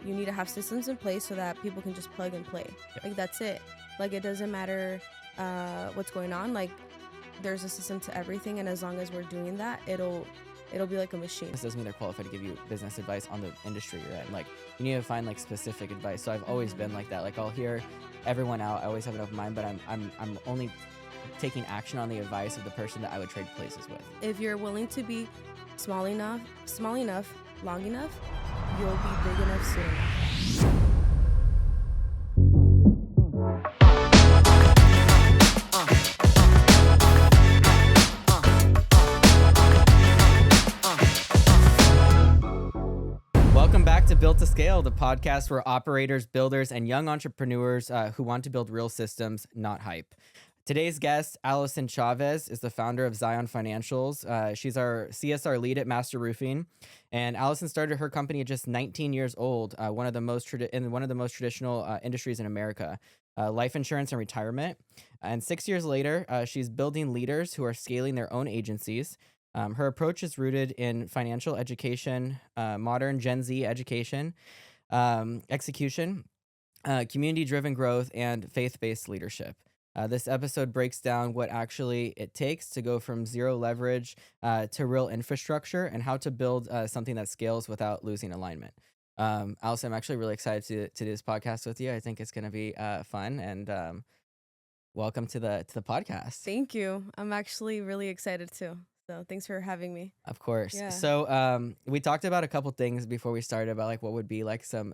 you need to have systems in place so that people can just plug and play. Yeah. Like, that's it. Like, it doesn't matter what's going on. Like, there's a system to everything, and as long as we're doing that, it'll be like a machine. This doesn't mean they're qualified to give you business advice on the industry you're in. Like, you need to find like specific advice. So I've always been like that. Like, I'll hear everyone out. I always have an open mind, but I'm only taking action on the advice of the person that I would trade places with. If you're willing to be small enough, long enough, you'll be big enough soon enough. Welcome back to Built to Scale, the podcast where operators, builders, and young entrepreneurs who want to build real systems, not hype. Today's guest, Allison Chavez, is the founder of Zion Financials. She's our CSR lead at Master Roofing, and Allison started her company at just 19 years old, one of the most traditional industries in America, life insurance and retirement. And 6 years later, she's building leaders who are scaling their own agencies. Her approach is rooted in financial education, modern Gen Z education, execution, community-driven growth, and faith-based leadership. This episode breaks down what actually it takes to go from zero leverage to real infrastructure and how to build something that scales without losing alignment. Allison, I'm actually really excited to do this podcast with you. I think it's going to be fun, and welcome to the podcast. Thank you. I'm actually really excited too. So thanks for having me. Of course. Yeah. So we talked about a couple things before we started about like what would be like some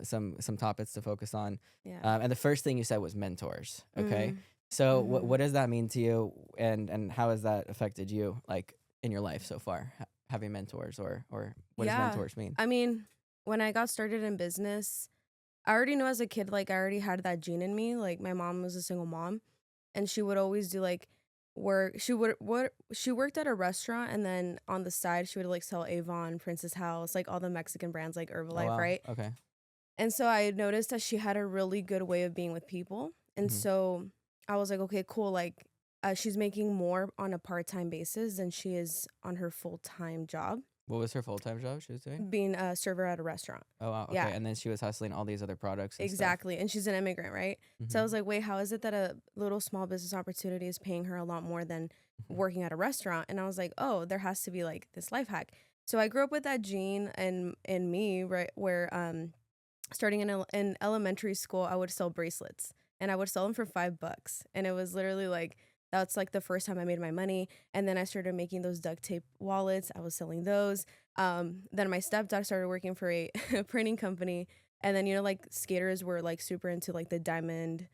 topics to focus on. Yeah. And the first thing you said was mentors. Okay. So what does that mean to you, and how has that affected you like in your life so far, having mentors, or what does mentors mean? I mean, when I got started in business, I already knew as a kid, like I already had that gene in me. Like my mom was a single mom, and she would always do like work. She worked at a restaurant, and then on the side she would like sell Avon, Princess House, like all the Mexican brands like Herbalife, Wow. right? Okay. And so I noticed that she had a really good way of being with people, and so I was like, okay, cool. Like she's making more on a part-time basis than she is on her full-time job. What was her full-time job she was doing? Being a server at a restaurant. Oh, wow. Okay. Yeah. And then she was hustling all these other products and Exactly. And she's an immigrant, right? So I was like, wait, how is it that a little small business opportunity is paying her a lot more than working at a restaurant? And I was like, oh, there has to be like this life hack. So I grew up with that gene in me, right, where starting in elementary school, I would sell bracelets, and I would sell them for $5. And it was literally like, that's like the first time I made my money. And then I started making those duct tape wallets. I was selling those. Then my stepdad started working for a printing company. And then, like skaters were like super into like the diamond,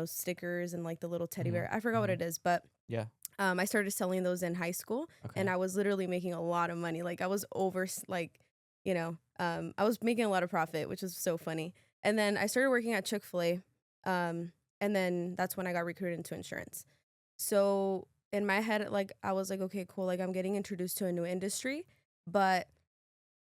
stickers and like the little teddy bear. I forgot what it is, but yeah. I started selling those in high school, and I was literally making a lot of money. Like I was over like, I was making a lot of profit, which was so funny. And then I started working at Chick-fil-A. And then that's when I got recruited into insurance. So in my head, like I was like, okay, cool. Like I'm getting introduced to a new industry, but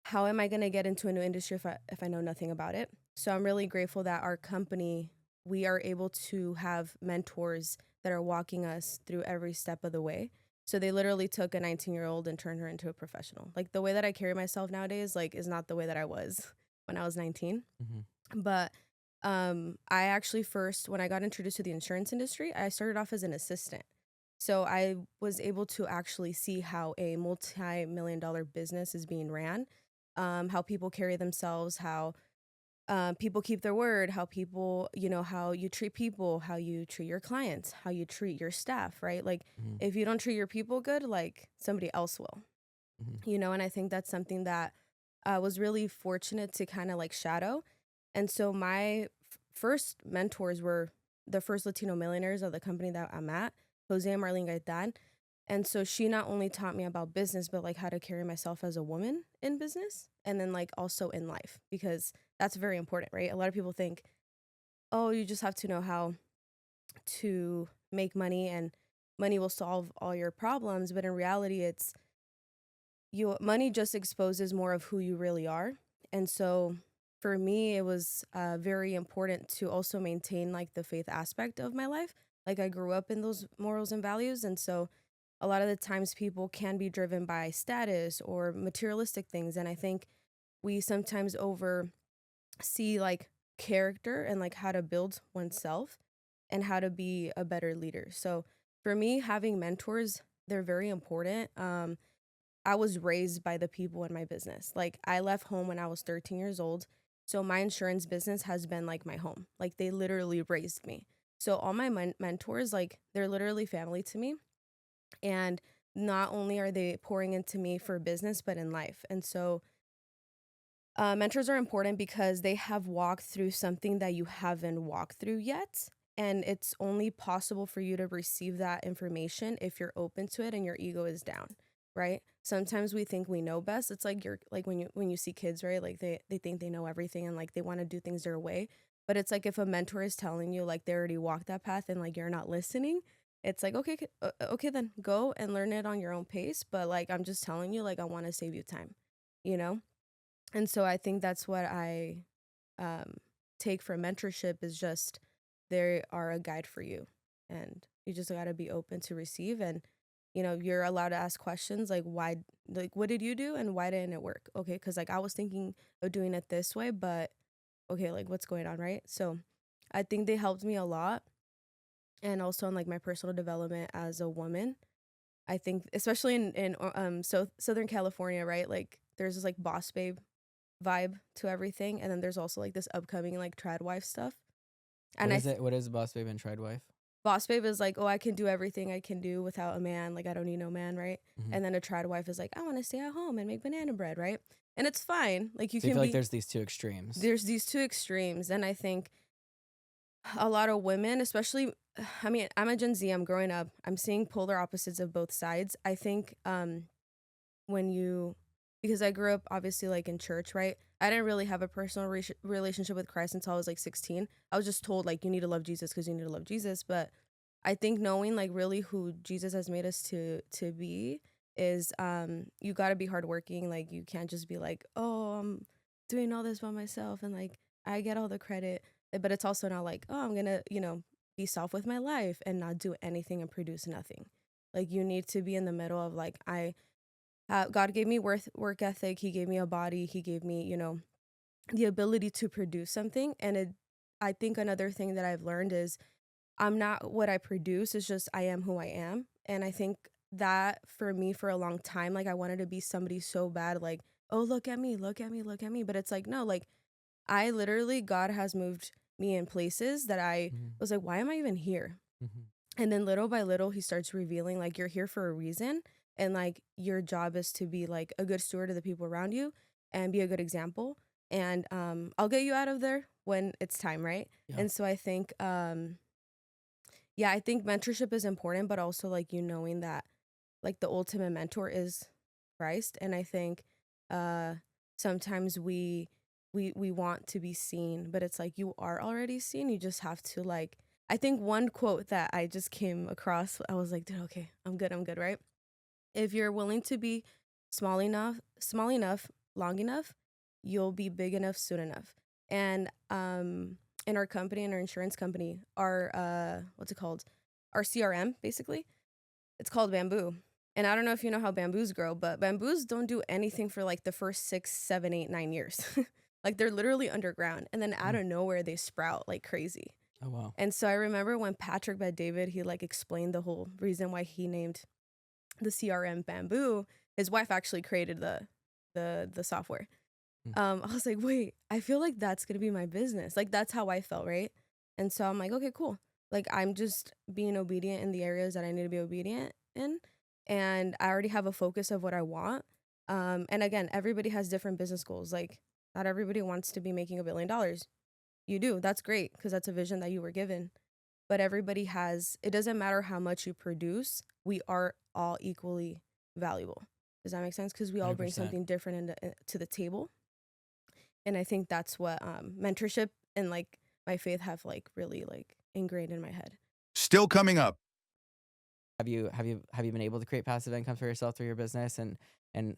how am I going to get into a new industry if I know nothing about it? So I'm really grateful that our company, we are able to have mentors that are walking us through every step of the way. So they literally took a 19-year-old and turned her into a professional. Like the way that I carry myself nowadays, like is not the way that I was when I was 19. But I actually first, when I got introduced to the insurance industry, I started off as an assistant. So I was able to actually see how a multi-million-dollar business is being ran, how people carry themselves, how people keep their word, how people, how you treat people, how you treat your clients, how you treat your staff, right? Like if you don't treat your people good, like somebody else will, and I think that's something that I was really fortunate to kind of like shadow. And so my first mentors were the first Latino millionaires of the company that I'm at, Jose and Marlene Gaitan. And so she not only taught me about business, but like how to carry myself as a woman in business, and then like also in life, because that's very important, right? A lot of people think, oh, you just have to know how to make money and money will solve all your problems. But in reality, money just exposes more of who you really are. And so for me, it was very important to also maintain like the faith aspect of my life. Like I grew up in those morals and values. And so a lot of the times people can be driven by status or materialistic things. And I think we sometimes see like character and like how to build oneself and how to be a better leader. So for me, having mentors, they're very important. I was raised by the people in my business. Like I left home when I was 13 years old. So my insurance business has been like my home. Like they literally raised me. So all my mentors, like they're literally family to me. And not only are they pouring into me for business, but in life. And so mentors are important because they have walked through something that you haven't walked through yet. And it's only possible for you to receive that information if you're open to it and your ego is down, right? Sometimes we think we know best. It's like you're like when you see kids, right? Like they think they know everything and like they want to do things their way. But it's like if a mentor is telling you like they already walked that path and like you're not listening, it's like okay then go and learn it on your own pace. But like I'm just telling you, like I want to save you time, you know? And so I think that's what I um, take from mentorship is just they are a guide for you. And you just got to be open to receive. And, you know, you're allowed to ask questions like, why, like, what did you do and why didn't it work? Okay. Cause like I was thinking of doing it this way, but okay, like what's going on, right? So I think they helped me a lot. And also in like my personal development as a woman. I think, especially in Southern California, right? Like there's this like boss babe vibe to everything, and then there's also like this upcoming like trad wife stuff. And What is it? What is Boss Babe and Tried Wife? boss babe is like, oh, I can do everything I can do without a man, like I don't need no man, right? Mm-hmm. And then a trad wife is like, I want to stay at home and make banana bread, right? And it's fine, like you So you can feel be like there's these two extremes. there's these two extremes. And I think a lot of women, especially, I mean, I'm a Gen Z, I'm growing up, I'm seeing polar opposites of both sides. I think when you, because I grew up obviously like in church, right? I didn't really have a personal relationship with Christ until I was like 16. I was just told like you need to love Jesus because you need to love Jesus. But I think knowing like really who Jesus has made us to be is you got to be hardworking. Like you can't just be like, oh, I'm doing all this by myself and like I get all the credit. But it's also not like, oh, I'm gonna, you know, be soft with my life and not do anything and produce nothing. Like you need to be in the middle of like God gave me work ethic. He gave me a body. He gave me, you know, the ability to produce something. And I think another thing that I've learned is I'm not what I produce. It's just I am who I am. And I think that for me for a long time, like I wanted to be somebody so bad, like, oh, look at me, look at me, look at me. But it's like, no, like I literally, God has moved me in places that I Mm-hmm. was like, why am I even here? Mm-hmm. And then little by little, he starts revealing like you're here for a reason. And like your job is to be like a good steward of the people around you and be a good example. And I'll get you out of there when it's time, right? Yeah. And so I think, yeah, I think mentorship is important, but also like you knowing that like the ultimate mentor is Christ. And I think sometimes we want to be seen, but it's like you are already seen. You just have to like, I think one quote that I just came across, I was like, dude, okay, I'm good, right? If you're willing to be small enough, long enough, you'll be big enough soon enough. And in our company, in our insurance company, our what's it called? Our CRM, basically, it's called Bamboo. And I don't know if you know how bamboos grow, but bamboos don't do anything for like the first 6, 7, 8, 9 years. Like they're literally underground, and then out of nowhere they sprout like crazy. Oh wow. And so I remember when Patrick Bet David, he like explained the whole reason why he named the CRM Bamboo. His wife actually created the software. I was like, wait, I feel like that's gonna be my business. Like that's how I felt, right? And so I'm like, okay, cool. Like I'm just being obedient in the areas that I need to be obedient in, and I already have a focus of what I want. And again, everybody has different business goals. Like not everybody wants to be making $1 billion. You do. That's great because that's a vision that you were given. But everybody has, it doesn't matter how much you produce, we are all equally valuable. Does that make sense? Because we all bring 100%. something different to the table. And I think that's what mentorship and like my faith have like really like ingrained in my head. Still coming up. Have you been able to create passive income for yourself through your business, and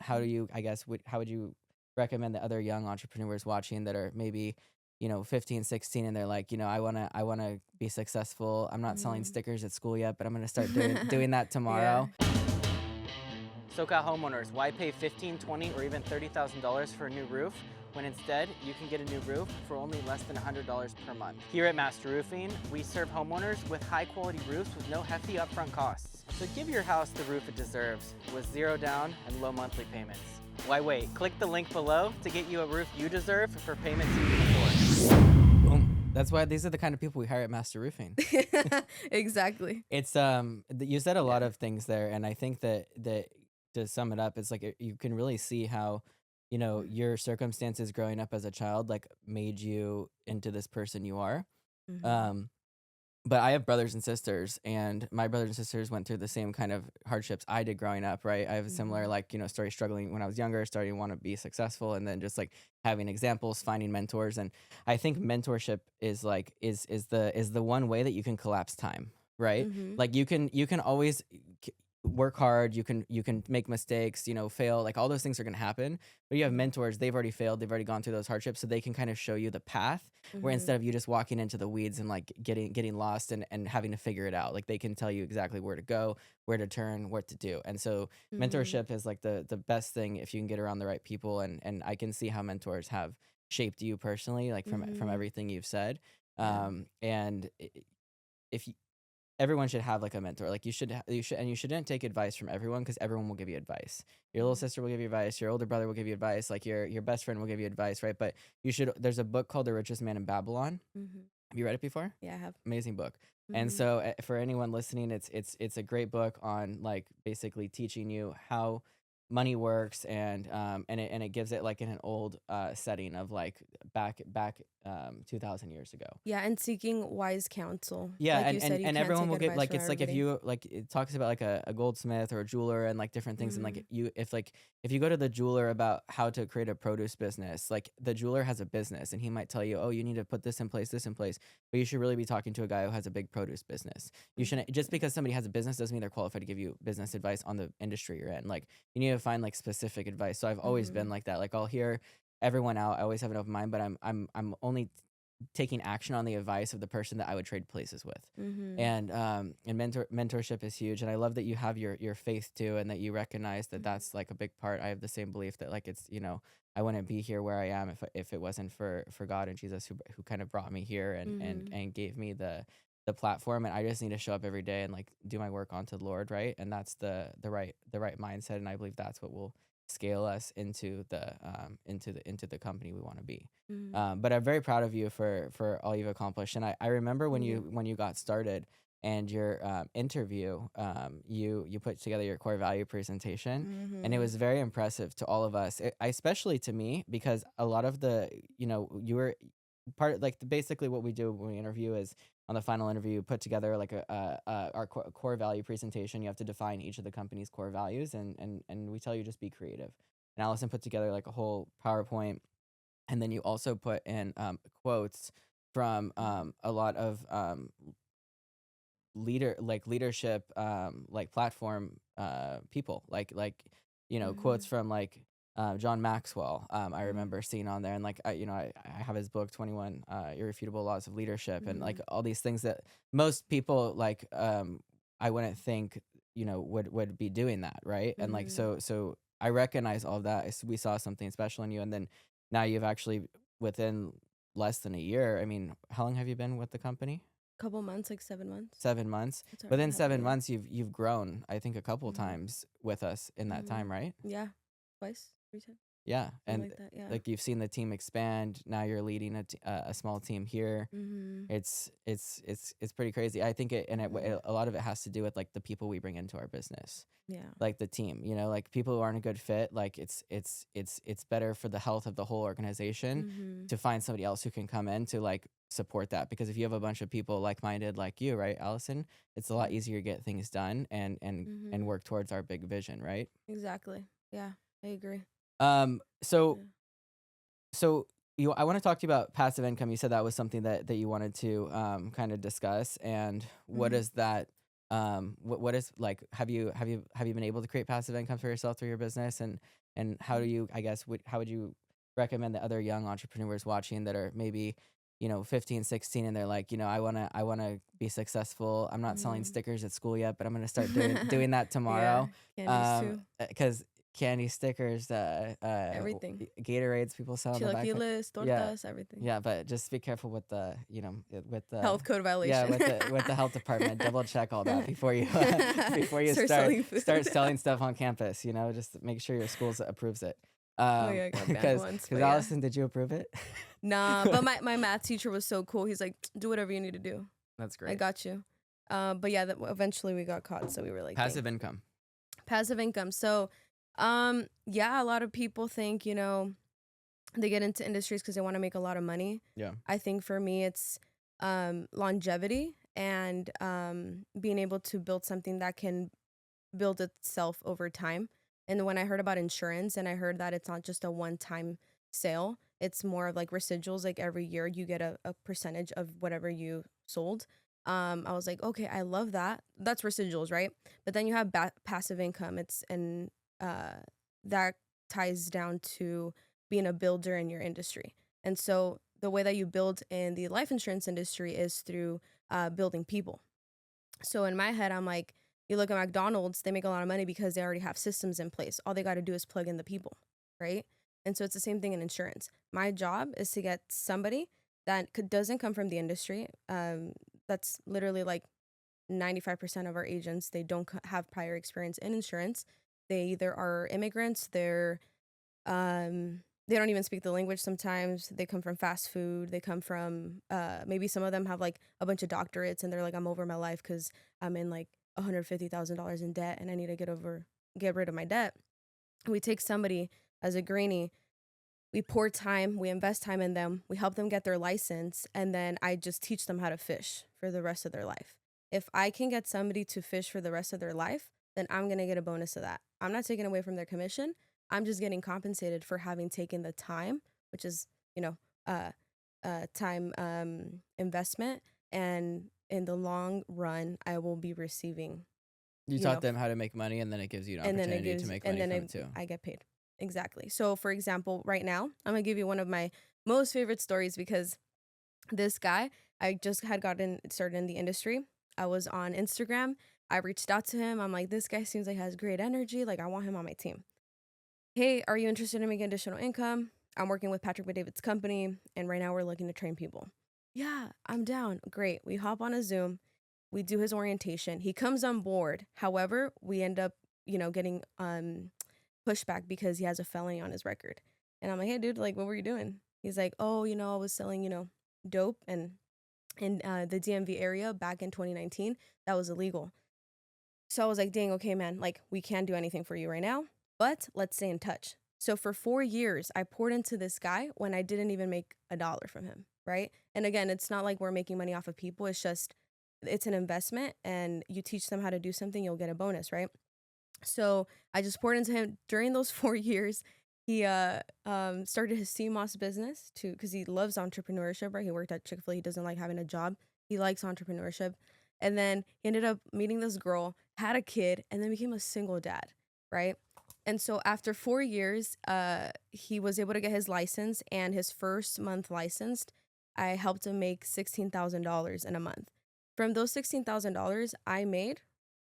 how do you, I guess, how would you recommend the other young entrepreneurs watching that are maybe, you know, 15, 16, and they're like, you know, I want to be successful. I'm not selling stickers at school yet, but I'm going to start doing that tomorrow. Yeah. SoCal homeowners, why pay $15,000, $20,000, or even $30,000 for a new roof when instead you can get a new roof for only less than $100 per month. Here at Master Roofing, we serve homeowners with high quality roofs with no hefty upfront costs. So give your house the roof it deserves with zero down and low monthly payments. Why wait? Click the link below to get you a roof you deserve for payments you can afford. Boom. That's why these are the kind of people we hire at Master Roofing. Exactly. It's you said a lot of things there, and I think that to sum it up, it's like you can really see how, you know, your circumstances growing up as a child like made you into this person you are. Mm-hmm. But I have brothers and sisters, and my brothers and sisters went through the same kind of hardships I did growing up, right? I have a similar, like, you know, story, struggling when I was younger, starting to want to be successful, and then just like having examples, finding mentors. And I think mentorship is like is the one way that you can collapse time, right? Mm-hmm. Like you can always work hard, you can make mistakes, you know, fail, like all those things are going to happen. But you have mentors, they've already failed, they've already gone through those hardships, so they can kind of show you the path, where instead of you just walking into the weeds and like getting lost and having to figure it out, like they can tell you exactly where to go, where to turn, what to do. And so mentorship is like the best thing if you can get around the right people. And I can see how mentors have shaped you personally, like from everything you've said. And if you, everyone should have like a mentor. Like you shouldn't take advice from everyone, because everyone will give you advice. Your little sister will give you advice. Your older brother will give you advice. Like your best friend will give you advice, right? But there's a book called The Richest Man in Babylon. Have you read it before? Yeah, I have. Amazing book. And so for anyone listening, it's a great book on like basically teaching you how money works, and it gives it like in an old setting of like back 2,000 years ago. Yeah, and seeking wise counsel. Yeah, like you said, you and can't everyone take will get advice like, from it's like if everybody. you like, it talks about like a goldsmith or a jeweler and like different things, and like if you go to the jeweler about how to create a produce business, like the jeweler has a business and he might tell you, oh, you need to put this in place, but you should really be talking to a guy who has a big produce business. You shouldn't, just because somebody has a business doesn't mean they're qualified to give you business advice on the industry you're in. Like you need to find like specific advice. So I've always been like that. Like I'll hear everyone out, I always have an open mind, but I'm only taking action on the advice of the person that I would trade places with. And mentorship is huge. And I love that you have your faith too, and that you recognize that that's like a big part. I have the same belief that like it's, you know, I wouldn't be here where I am if it wasn't for God and Jesus who kind of brought me here and gave me the platform. And I just need to show up every day and like do my work onto the Lord, right? And that's the right mindset. And I believe that's what will scale us into the company we want to be. But I'm very proud of you for all you've accomplished. And I remember when you got started and your interview, you put together your core value presentation, and it was very impressive to all of us, especially to me, because a lot of the, you know, you were part, like basically what we do when we interview is on the final interview, put together like our core value presentation. You have to define each of the company's core values, and we tell you just be creative. And Allison put together like a whole PowerPoint, and then you also put in quotes from a lot of leadership like platform people, like you know, quotes from like John Maxwell. I remember seeing on there, and like I have his book 21 Irrefutable Laws of Leadership, and like all these things that most people like I wouldn't think, you know, would be doing that, right? And like so I recognize all of that. We saw something special in you, and then now you've actually, within less than a year, I mean, how long have you been with the company? Couple months, like 7 months. 7 months. It's already Within half a 7 months, you've grown, I think, a couple times with us in that time, right? Yeah, twice, 3 times. Yeah, Something and like that. Yeah. like you've seen the team expand. Now you're leading a small team here. Mm-hmm. It's pretty crazy. I think a lot of it has to do with like the people we bring into our business. Yeah. Like the team, you know, like people who aren't a good fit, like it's better for the health of the whole organization to find somebody else who can come in to like support that. Because if you have a bunch of people like-minded like you, right, Allison, it's a lot easier to get things done and work towards our big vision, right? Exactly. Yeah, I agree. So I want to talk to you about passive income. You said that was something that you wanted to kind of discuss, and what is that? What is, like, have you been able to create passive income for yourself through your business, and how do you, I guess, how would you recommend that other young entrepreneurs watching that are maybe, you know, 15, 16, and they're like, you know, I want to be successful. I'm not selling stickers at school yet, but I'm going to start doing that tomorrow. Yeah, candies too. Because candy stickers, Everything. Gatorades people sell in the back. Chilaquiles, Yeah, tortas, everything. yeah, but just be careful with the, with the, Health code yeah, violation. with the health department. Double check all that before you before you Start start selling food. start selling stuff on campus. Just make sure your school approves it. Oh yeah, I got banned once. Because But yeah. Allison, did you approve it? Nah, but my math teacher was so cool. He's like, do whatever you need to do. That's I great. got you. But yeah, eventually we got caught, so we were like, Passive income. passive income. So, yeah, a lot of people think, they get into industries because they want to make a lot of money. Yeah. I think for me, it's longevity and being able to build something that can build itself over time. And when I heard about insurance and I heard that it's not just a one-time sale, it's more of like residuals, like every year you get a percentage of whatever you sold. I was like, okay, I love that. That's residuals, right? But then you have passive income. That ties down to being a builder in your industry. And so the way that you build in the life insurance industry is through building people. So in my head, I'm like, you look at McDonald's, they make a lot of money because they already have systems in place. All they got to do is plug in the people, right? And so it's the same thing in insurance. My job is to get somebody that doesn't come from the industry. That's literally like 95% of our agents. They don't have prior experience in insurance. They either are immigrants, they don't even speak the language sometimes. They come from fast food. They come from maybe some of them have like a bunch of doctorates and they're like, I'm over my life because I'm in like $150,000 in debt and I need to get rid of my debt. We take somebody as a greenie, we pour time, we invest time in them, we help them get their license, and then I just teach them how to fish for the rest of their life. If I can get somebody to fish for the rest of their life, then I'm going to get a bonus of that. I'm not taking away from their commission. I'm just getting compensated for having taken the time, which is, time investment. And in the long run, I will be receiving. You taught them how to make money, and then it gives you an opportunity to make money from it too. I get paid. Exactly. So, for example, right now, I'm going to give you one of my most favorite stories because this guy, I just had gotten started in the industry. I was on Instagram. I reached out to him. I'm like, this guy seems like he has great energy. Like, I want him on my team. Hey, are you interested in making additional income? I'm working with Patrick McDavid's company, and right now we're looking to train people. Yeah, I'm down. Great. We hop on a Zoom. We do his orientation. He comes on board. However, we end up, getting pushback because he has a felony on his record. And I'm like, hey, dude, like, what were you doing? He's like, oh, I was selling, dope and in the DMV area back in 2019. That was illegal. So I was like, dang, okay, man, like, we can't do anything for you right now, but let's stay in touch. So for 4 years, I poured into this guy when I didn't even make $1 from him, right? And again, it's not like we're making money off of people. It's just, it's an investment, and you teach them how to do something, you'll get a bonus, right? So I just poured into him during those 4 years. He started his CMOS business because he loves entrepreneurship, right? He worked at Chick-fil-A. He doesn't like having a job. He likes entrepreneurship. And then he ended up meeting this girl, had a kid, and then became a single dad, right? And so after 4 years, he was able to get his license, and his first month licensed, I helped him make $16,000 in a month. From those $16,000 I made,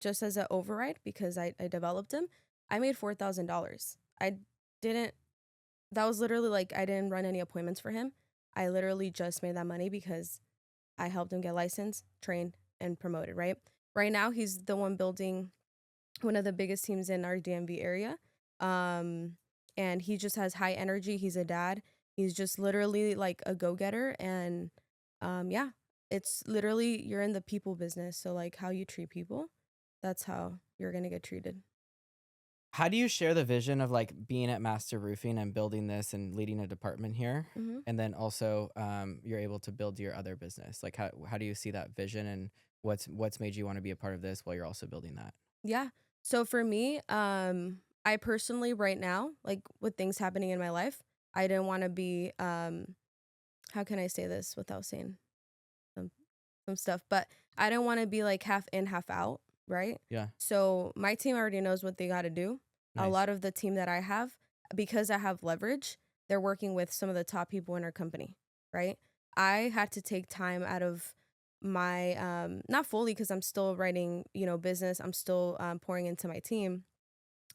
just as an override, because I developed him, I made $4,000. That was literally like, I didn't run any appointments for him. I literally just made that money because I helped him get licensed, trained, and promoted, right? Right now, he's the one building one of the biggest teams in our DMV area. And he just has high energy. He's a dad. He's just literally like a go-getter. And yeah, it's literally, you're in the people business. So like how you treat people, that's how you're going to get treated. How do you share the vision of like being at Master Roofing and building this and leading a department here? Mm-hmm. And then also you're able to build your other business. Like how do you see that vision, and what's made you want to be a part of this while you're also building that? Yeah. So for me, I personally right now, like with things happening in my life, I didn't want to be, how can I say this without saying some stuff, but I don't want to be like half in, half out, right? Yeah. So my team already knows what they got to do. Nice. A lot of the team that I have, because I have leverage, they're working with some of the top people in our company, right? I had to take time out of my, not fully because I'm still writing, business. I'm still pouring into my team,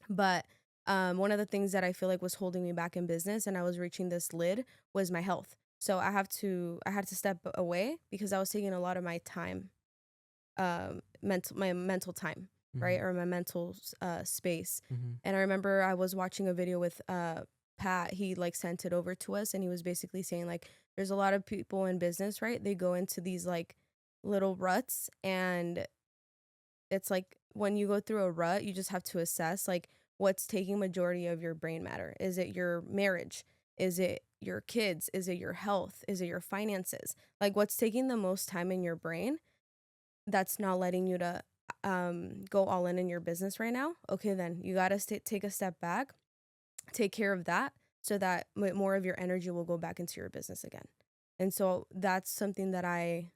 but one of the things that I feel like was holding me back in business and I was reaching this lid was my health. So I had to step away because I was taking a lot of my time, my mental time, right? Mhm. Or my mental space. Mhm. And I remember I was watching a video with Pat. He like sent it over to us and he was basically saying like there's a lot of people in business, right? They go into these like little ruts, and it's like when you go through a rut, you just have to assess like what's taking majority of your brain matter. Is it your marriage? Is it your kids? Is it your health? Is it your finances? Like what's taking the most time in your brain that's not letting you to go all in your business right now? Okay, then you got to take a step back, take care of that so that more of your energy will go back into your business again. And so that's something that I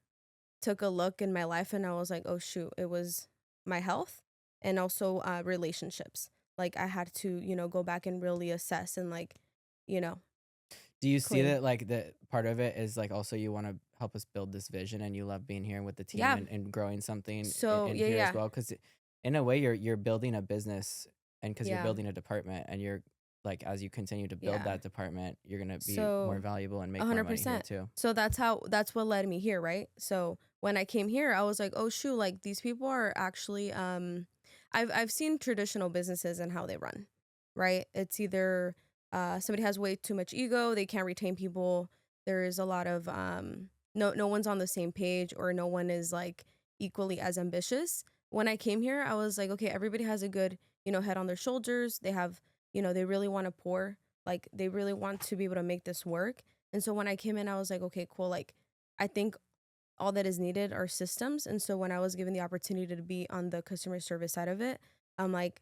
took a look in my life and I was like, oh shoot, it was my health and also relationships. Like I had to, go back and really assess and like, you know, Do you see clean. that like the part of it is like also you want to help us build this vision and you love being here with the team Yeah. and growing something So in yeah, here as yeah, well? Because in a way you're building a business, and because you're yeah, building a department, and you're like as you continue to build yeah. that department, you're gonna be more So valuable and a make more hundred money here percent. too. So that's what led me here, right? So when I came here, I was like, oh shoot, like these people are actually I've seen traditional businesses and how they run, right? It's either somebody has way too much ego, they can't retain people. There is a lot of no one's on the same page, or no one is like equally as ambitious. When I came here, I was like, okay, everybody has a good, head on their shoulders. They have, they really want to pour, like they really want to be able to make this work. And so when I came in, I was like, okay, cool. Like I think all that is needed are systems. And so when I was given the opportunity to be on the customer service side of it, I'm like,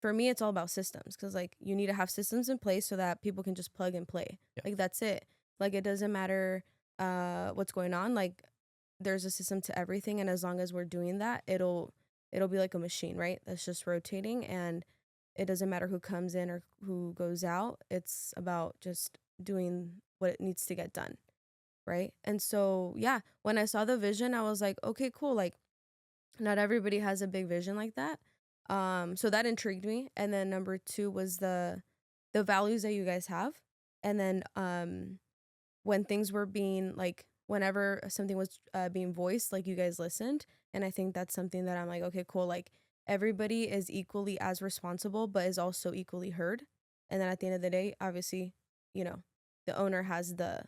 for me, it's all about systems, because like you need to have systems in place so that people can just plug and play. Yeah. Like that's it. Like it doesn't matter what's going on. Like there's a system to everything, and as long as we're doing that, it'll be like a machine, right? That's just rotating, and it doesn't matter who comes in or who goes out. It's about just doing what it needs to get done, right? And so, yeah, when I saw the vision, I was like, okay, cool. Like, not everybody has a big vision like that. So that intrigued me. And then number two was the values that you guys have. And then when things were being like, whenever something was being voiced, like you guys listened. And I think that's something that I'm like, okay, cool. Like everybody is equally as responsible, but is also equally heard. And then at the end of the day, obviously, you know, the owner has the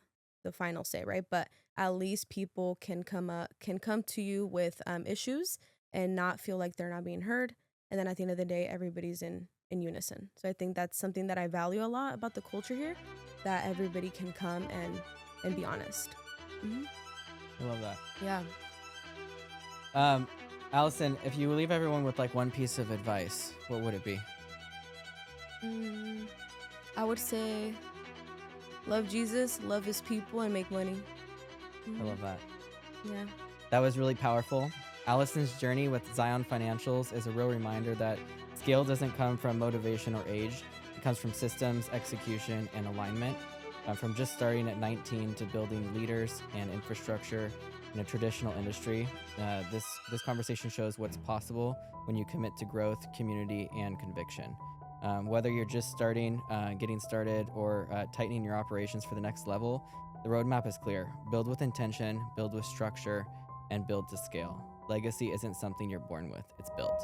final say, right? But at least people can come to you with issues and not feel like they're not being heard. And then at the end of the day, everybody's in unison. So I think that's something that I value a lot about the culture here, that everybody can come and be honest. Hmm. I love that. Yeah. Um, Allison, if you leave everyone with like one piece of advice, what would it be? Mm, I would say love Jesus, love his people, and make money. I love that. Yeah. That was really powerful. Allison's journey with Zion Financials is a real reminder that scale doesn't come from motivation or age. It comes from systems, execution, and alignment. From just starting at 19 to building leaders and infrastructure in a traditional industry, this conversation shows what's possible when you commit to growth, community, and conviction. Whether you're just starting, getting started, or tightening your operations for the next level, the roadmap is clear. Build with intention, build with structure, and build to scale. Legacy isn't something you're born with, it's built.